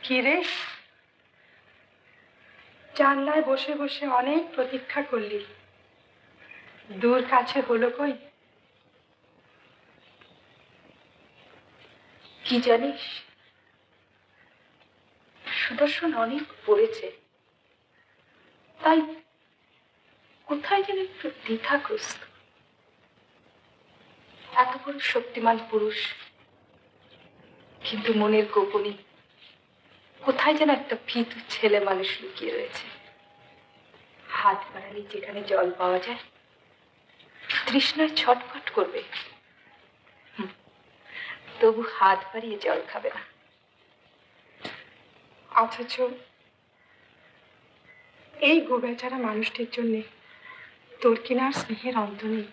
কি রে, জানলায় বসে বসে অনেক প্রতীক্ষা করলি, দূর কাছে হলো কই? কি জানিস, সুদর্শন অনেক পড়েছে, তাই কোথায় যেন একটু দ্বিধাগ্রস্ত। এত বড় শক্তিমান পুরুষ, কিন্তু মনের গোপনে কোথায় যেন একটা ভীতু ছেলে মানুষ লুকিয়ে রয়েছে। হাত বাড়ালে যেখানে জল পাওয়া যায়, তৃষ্ণায় ছটফট করবে, তবু হাত বাড়িয়ে জল খাবে না। অথচ এই গোবেচারা মানুষটির জন্য তোর কিনা আর স্নেহের অন্ত নেই।